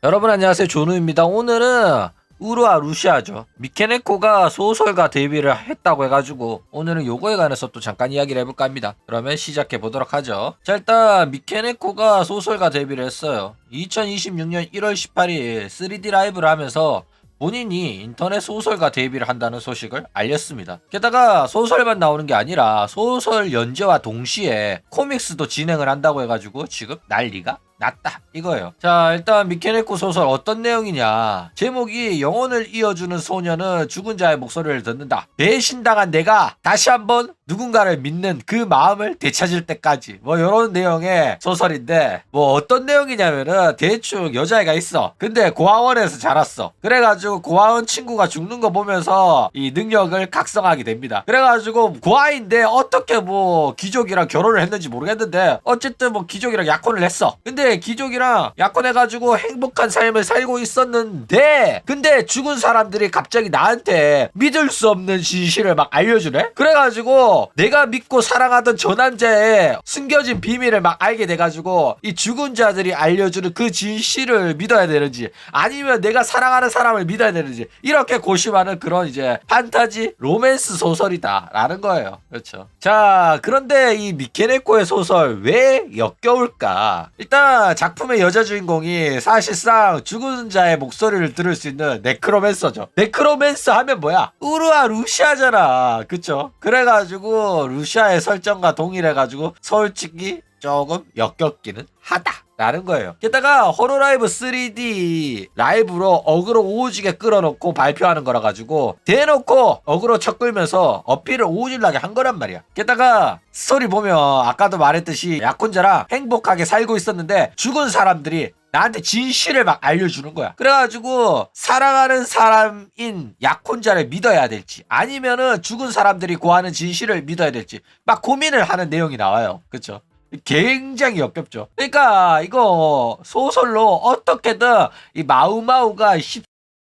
여러분 안녕하세요, 조누입니다. 오늘은 우루와 루시아죠. 미케네코가 소설가 데뷔를 했다고 해가지고 오늘은 요거에 관해서 또 잠깐 이야기를 해볼까 합니다. 그러면 시작해 보도록 하죠. 자, 일단 미케네코가 소설가 데뷔를 했어요. 2026년 1월 18일 3D 라이브를 하면서 본인이 인터넷 소설가 데뷔를 한다는 소식을 알렸습니다. 게다가 소설만 나오는 게 아니라 소설 연재와 동시에 코믹스도 진행을 한다고 해가지고 지금 난리가 났다 이거예요. 자, 일단 미케네코 소설 어떤 내용이냐. 제목이 영혼을 이어주는 소녀는 죽은 자의 목소리를 듣는다. 배신당한 내가 다시 한번 누군가를 믿는 그 마음을 되찾을 때까지, 뭐 이런 내용의 소설인데, 뭐 어떤 내용이냐면은 대충 여자애가 있어. 근데 고아원에서 자랐어. 그래가지고 고아원 친구가 죽는 거 보면서 이 능력을 각성하게 됩니다. 그래가지고 고아인데 어떻게 뭐 귀족이랑 결혼을 했는지 모르겠는데 어쨌든 뭐 귀족이랑 약혼을 했어. 근데 귀족이랑 약혼해가지고 행복한 삶을 살고 있었는데, 근데 죽은 사람들이 갑자기 나한테 믿을 수 없는 진실을 막 알려주네. 그래가지고 내가 믿고 사랑하던 저 남자의 숨겨진 비밀을 막 알게 돼가지고 이 죽은 자들이 알려주는 그 진실을 믿어야 되는지 아니면 내가 사랑하는 사람을 믿어야 되는지, 이렇게 고심하는 그런 이제 판타지 로맨스 소설이다 라는 거예요. 그렇죠. 자, 그런데 이 미케네코의 소설 왜 역겨울까? 일단 작품의 여자 주인공이 사실상 죽은 자의 목소리를 들을 수 있는 네크로맨서죠. 네크로맨서 하면 뭐야? 우루와 루시아잖아. 그쵸? 그래가지고 루시아의 설정과 동일해가지고 솔직히 조금 역겹기는 하다 라는 거예요. 게다가 호로라이브 3D 라이브로 어그로 오지게 끌어놓고 발표하는 거라 가지고 대놓고 어그로 쳐 끌면서 어필을 오질나게 한 거란 말이야. 게다가 스토리 보면 아까도 말했듯이 약혼자랑 행복하게 살고 있었는데 죽은 사람들이 나한테 진실을 막 알려주는 거야. 그래가지고 사랑하는 사람인 약혼자를 믿어야 될지 아니면은 죽은 사람들이 구하는 진실을 믿어야 될지 막 고민을 하는 내용이 나와요. 그쵸? 굉장히 역겹죠. 그러니까 이거 소설로 어떻게든 이 마우마우가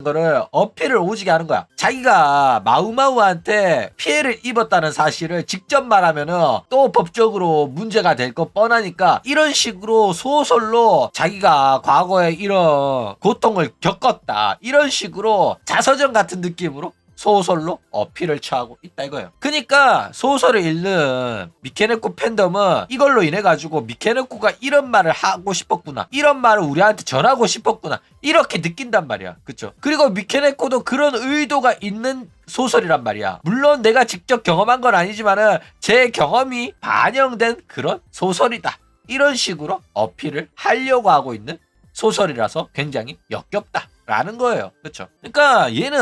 거를 어필을 오지게 하는 거야. 자기가 마우마우한테 피해를 입었다는 사실을 직접 말하면은 또 법적으로 문제가 될 거 뻔하니까 이런 식으로 소설로 자기가 과거에 이런 고통을 겪었다, 이런 식으로 자서전 같은 느낌으로 소설로 어필을 취하고 있다 이거예요. 그러니까 소설을 읽는 미케네코 팬덤은 이걸로 인해 가지고 미케네코가 이런 말을 하고 싶었구나, 이런 말을 우리한테 전하고 싶었구나, 이렇게 느낀단 말이야. 그쵸? 그리고 미케네코도 그런 의도가 있는 소설이란 말이야. 물론 내가 직접 경험한 건 아니지만은 제 경험이 반영된 그런 소설이다, 이런 식으로 어필을 하려고 하고 있는 소설이라서 굉장히 역겹다 라는 거예요. 그렇죠? 그러니까 얘는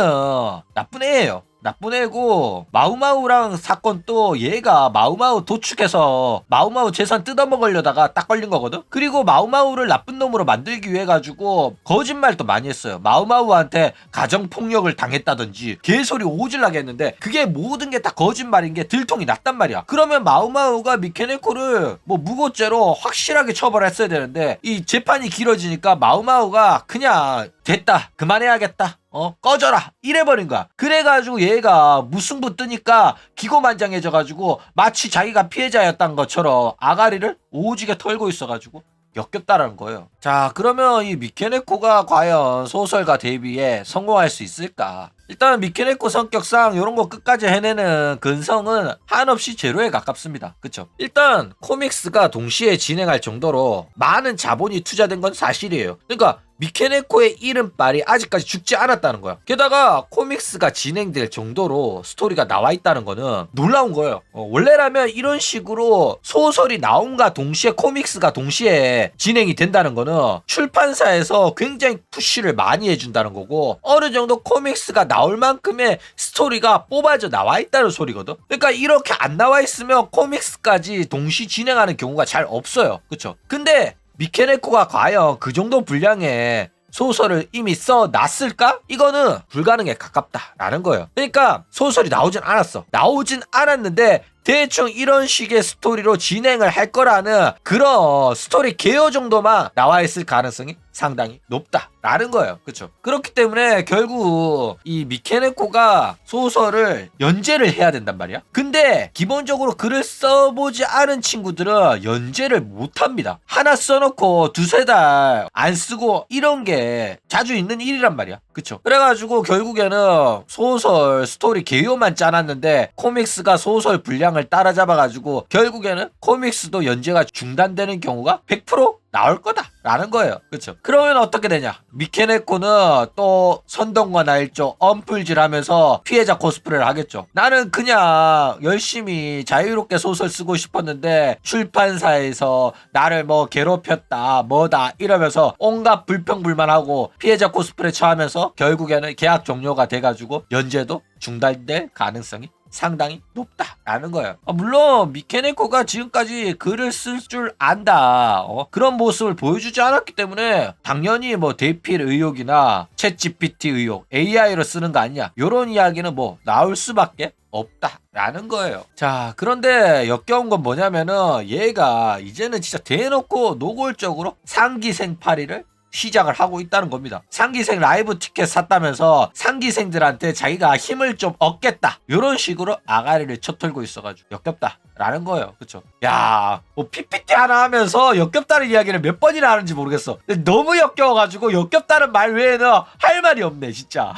나쁜 애예요. 나쁜 애고, 마우마우랑 사건 또 얘가 마우마우 도축해서 마우마우 재산 뜯어먹으려다가 딱 걸린 거거든. 그리고 마우마우를 나쁜 놈으로 만들기 위해 가지고 거짓말도 많이 했어요. 마우마우한테 가정폭력을 당했다든지 개소리 오질나게 했는데 그게 모든 게 다 거짓말인 게 들통이 났단 말이야. 그러면 마우마우가 미케네코를 뭐 무고죄로 확실하게 처벌했어야 되는데 이 재판이 길어지니까 마우마우가 그냥 됐다, 그만해야겠다, 꺼져라 이래버린 거야. 그래가지고 얘가 무승부 뜨니까 기고만장해져가지고 마치 자기가 피해자였던 것처럼 아가리를 오지게 털고 있어가지고 역겹다라는 거예요. 자, 그러면 이 미케네코가 과연 소설가 데뷔에 성공할 수 있을까? 일단 미케네코 성격상 이런 거 끝까지 해내는 근성은 한없이 제로에 가깝습니다. 그쵸? 일단 코믹스가 동시에 진행할 정도로 많은 자본이 투자된 건 사실이에요. 그러니까 미케네코의 이름빨이 아직까지 죽지 않았다는 거야. 게다가 코믹스가 진행될 정도로 스토리가 나와 있다는 거는 놀라운 거예요. 원래라면 이런 식으로 소설이 나온과 동시에 코믹스가 동시에 진행이 된다는 거는 출판사에서 굉장히 푸시를 많이 해준다는 거고, 어느 정도 코믹스가 나올 만큼의 스토리가 뽑아져 나와 있다는 소리거든. 그러니까 이렇게 안 나와 있으면 코믹스까지 동시 진행하는 경우가 잘 없어요. 그쵸? 근데 미케네코가 과연 그 정도 분량의 소설을 이미 써놨을까? 이거는 불가능에 가깝다라는 거예요. 그러니까 소설이 나오진 않았어. 나오진 않았는데 대충 이런 식의 스토리로 진행을 할 거라는 그런 스토리 개요 정도만 나와 있을 가능성이 상당히 높다라는 거예요. 그쵸? 그렇기 때문에 결국 이 미케네코가 소설을 연재를 해야 된단 말이야. 근데 기본적으로 글을 써보지 않은 친구들은 연재를 못합니다. 하나 써놓고 두세 달 안 쓰고 이런 게 자주 있는 일이란 말이야. 그쵸? 그래가지고 결국에는 소설 스토리 개요만 짜놨는데 코믹스가 소설 분량을 따라잡아가지고 결국에는 코믹스도 연재가 중단되는 경우가 100% 나올 거다라는 거예요. 그쵸? 그러면 어떻게 되냐? 미케네코는 또 선동과 나일조 엄풀질하면서 피해자 코스프레를 하겠죠. 나는 그냥 열심히 자유롭게 소설 쓰고 싶었는데 출판사에서 나를 뭐 괴롭혔다 뭐다 이러면서 온갖 불평불만하고 피해자 코스프레 처하면서 결국에는 계약 종료가 돼가지고 연재도 중단될 가능성이 상당히 높다라는 거예요. 물론 미케네코가 지금까지 글을 쓸 줄 안다 그런 모습을 보여주지 않았기 때문에 당연히 뭐 대필 의혹이나 챗 GPT 의혹 AI로 쓰는 거 아니냐 이런 이야기는 뭐 나올 수밖에 없다라는 거예요. 자, 그런데 역겨운 건 뭐냐면은 얘가 이제는 진짜 대놓고 노골적으로 상기생팔이를 시작을 하고 있다는 겁니다. 상기생 라이브 티켓 샀다면서 상기생들한테 자기가 힘을 좀 얻겠다 이런 식으로 아가리를 쳐털고 있어가지고 역겹다라는 거예요. 그쵸? 야, 뭐 PPT 하나 하면서 역겹다는 이야기를 몇 번이나 하는지 모르겠어. 근데 너무 역겨워가지고 역겹다는 말 외에는 할 말이 없네 진짜.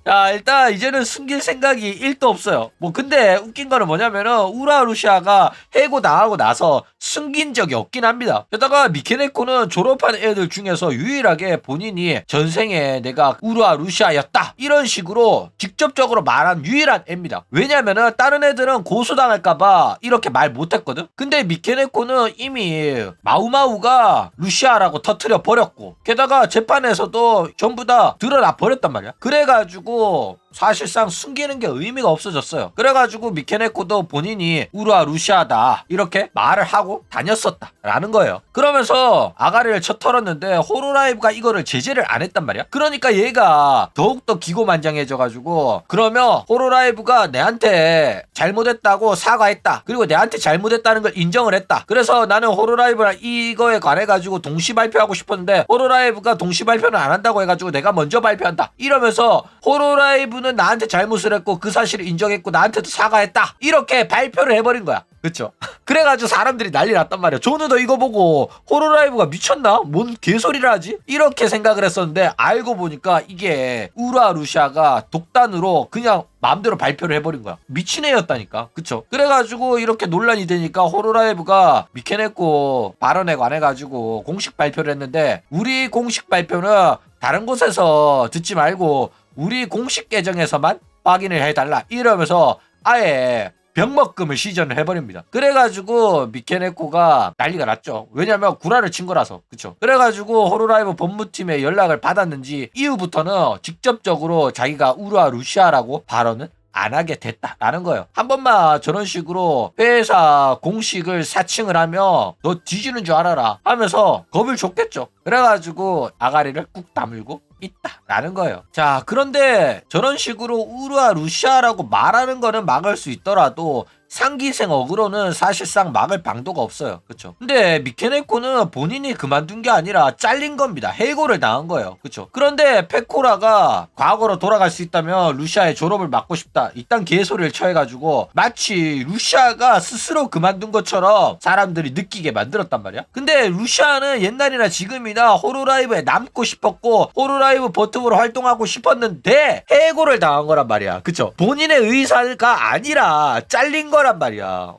자, 일단 이제는 숨길 생각이 1도 없어요. 뭐 근데 웃긴 거는 뭐냐면은 우라루시아가 해고 당하고 나서 숨긴 적이 없긴 합니다. 게다가 미케네코는 졸업한 애들 중에서 유일하게 본인이 전생에 내가 우라루시아였다 이런 식으로 직접적으로 말한 유일한 애입니다. 왜냐면은 다른 애들은 고소당할까봐 이렇게 말 못했거든. 근데 미케네코는 이미 마우마우가 루시아라고 터트려 버렸고 게다가 재판에서도 전부 다 드러나 버렸단 말이야. 그래가지고 사실상 숨기는 게 의미가 없어졌어요. 그래가지고 미케네코도 본인이 우라루시아다 이렇게 말을 하고 다녔었다라는 거예요. 그러면서 아가리를 쳐털었는데 호로라이브가 이거를 제재를 안 했단 말이야. 그러니까 얘가 더욱더 기고만장해져가지고 그러면 호로라이브가 내한테 잘못했다고 사과했다. 그리고 내한테 잘못했다는 걸 인정을 했다. 그래서 나는 호로라이브랑 이거에 관해가지고 동시 발표하고 싶었는데 호로라이브가 동시 발표는 안 한다고 해가지고 내가 먼저 발표한다. 이러면서 호로라이브는 나한테 잘못을 했고 그 사실을 인정했고 나한테도 사과했다. 이렇게 발표를 해버린 거야. 그쵸? 그래가지고 사람들이 난리 났단 말이야. 조누도 이거 보고 호로라이브가 미쳤나? 뭔 개소리를 하지? 이렇게 생각을 했었는데 알고 보니까 이게 우라루시아가 독단으로 그냥 마음대로 발표를 해버린 거야. 미친 애였다니까. 그쵸? 그래가지고 이렇게 논란이 되니까 호로라이브가 미케네코 발언에 관해가지고 공식 발표를 했는데 우리 공식 발표는 다른 곳에서 듣지 말고 우리 공식 계정에서만 확인을 해달라 이러면서 아예 병먹금을 시전을 해버립니다. 그래가지고 미케네코가 난리가 났죠. 왜냐면 구라를 친 거라서. 그쵸? 그래가지고 호로라이브 법무팀에 연락을 받았는지 이후부터는 직접적으로 자기가 우라루시아라고 발언은 안 하게 됐다라는 거예요. 한 번만 저런 식으로 회사 공식을 사칭을 하면 너 뒤지는 줄 알아라 하면서 겁을 줬겠죠. 그래가지고 아가리를 꾹 다물고 있다라는 거예요. 자, 그런데 저런 식으로 우라루시아라고 말하는 거는 막을 수 있더라도 상기생 어그로는 사실상 막을 방도가 없어요. 그쵸? 근데 미케네코는 본인이 그만둔 게 아니라 잘린 겁니다. 해고를 당한 거예요. 그쵸? 그런데 페코라가 과거로 돌아갈 수 있다면 루시아의 졸업을 막고 싶다. 이딴 개소리를 쳐해가지고 마치 루시아가 스스로 그만둔 것처럼 사람들이 느끼게 만들었단 말이야. 근데 루시아는 옛날이나 지금이나 호로라이브에 남고 싶었고 호로라이브 버튼으로 활동하고 싶었는데 해고를 당한 거란 말이야. 그쵸? 본인의 의사가 아니라 잘린 거 란 말이야.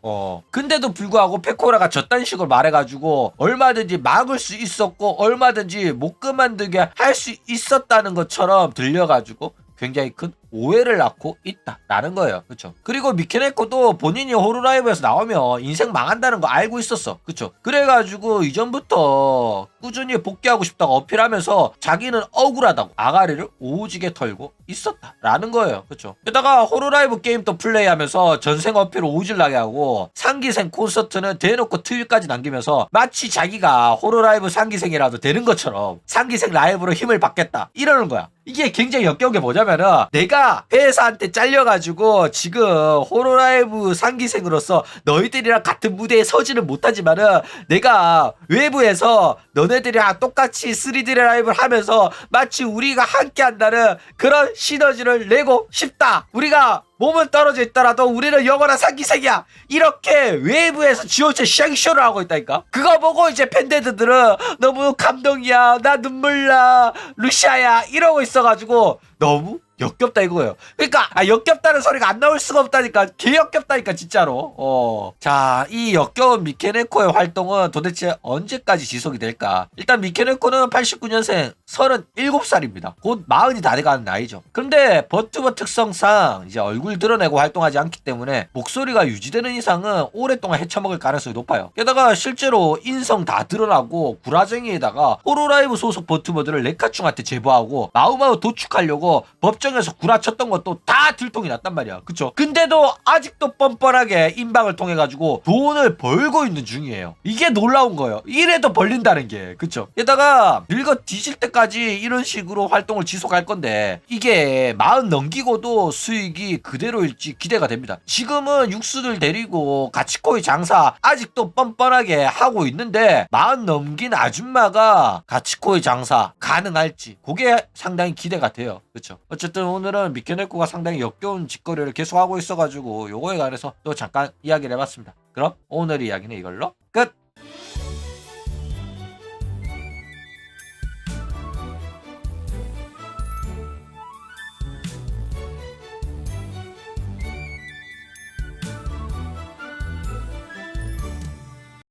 근데도 불구하고 페코라가 저딴 식으로 말해가지고 얼마든지 막을 수 있었고 얼마든지 못 그만두게 할 수 있었다는 것처럼 들려가지고 굉장히 큰 오해를 낳고 있다라는 거예요. 그쵸? 그리고 미케네코도 본인이 호로라이브에서 나오면 인생 망한다는 거 알고 있었어. 그쵸? 그래가지고 이전부터 꾸준히 복귀하고 싶다고 어필하면서 자기는 억울하다고 아가리를 오지게 털고 있었다라는 거예요. 그쵸? 게다가 호로라이브 게임 또 플레이하면서 전생 어필을 오질나게 하고 상기생 콘서트는 대놓고 트윗까지 남기면서 마치 자기가 호로라이브 상기생이라도 되는 것처럼 상기생 라이브로 힘을 받겠다 이러는 거야. 이게 굉장히 역겨운 게 뭐냐면은 내가 내가 회사한테 잘려가지고 지금 호로라이브 상기생으로서 너희들이랑 같은 무대에 서지는 못하지만은 내가 외부에서 너네들이랑 똑같이 3D 라이브를 하면서 마치 우리가 함께 한다는 그런 시너지를 내고 싶다. 우리가 몸은 떨어져 있더라도 우리는 영원한 상기생이야. 이렇게 외부에서 지원체 샹쇼를 하고 있다니까. 그거 보고 이제 팬데드들은 너무 감동이야, 나 눈물 나, 루시아야 이러고 있어가지고 너무 역겹다 이거예요. 그러니까 역겹다는 소리가 안 나올 수가 없다니까. 개 역겹다니까 진짜로. 자, 이 역겨운 미케네코의 활동은 도대체 언제까지 지속이 될까? 일단 미케네코는 89년생 37살입니다. 곧 40이 다 돼가는 나이죠. 그런데 버튜버 특성상 이제 얼굴 드러내고 활동하지 않기 때문에 목소리가 유지되는 이상은 오랫동안 헤쳐먹을 가능성이 높아요. 게다가 실제로 인성 다 드러나고 구라쟁이에다가 호로라이브 소속 버튜버들을 레카충한테 제보하고 마우마우 도축하려고 법정에서 구라쳤던 것도 다 들통이 났단 말이야. 그쵸? 근데도 아직도 뻔뻔하게 인방을 통해 가지고 돈을 벌고 있는 중이에요. 이게 놀라운 거예요. 이래도 벌린다는 게. 그쵸? 게다가 늙어 뒤질 때까지 이런 식으로 활동을 지속할 건데 이게 40 넘기고도 수익이 그대로일지 기대가 됩니다. 지금은 육수들 데리고 가치코이 장사 아직도 뻔뻔하게 하고 있는데 40 넘긴 아줌마가 가치코이 장사 가능할지 그게 상당히 기대가 돼요. 그쵸? 어쨌든 오늘은 미케네코가 상당히 역겨운 짓거리를 계속하고 있어가지고 요거에 관해서 또 잠깐 이야기를 해봤습니다. 그럼 오늘 이야기는 이걸로 끝!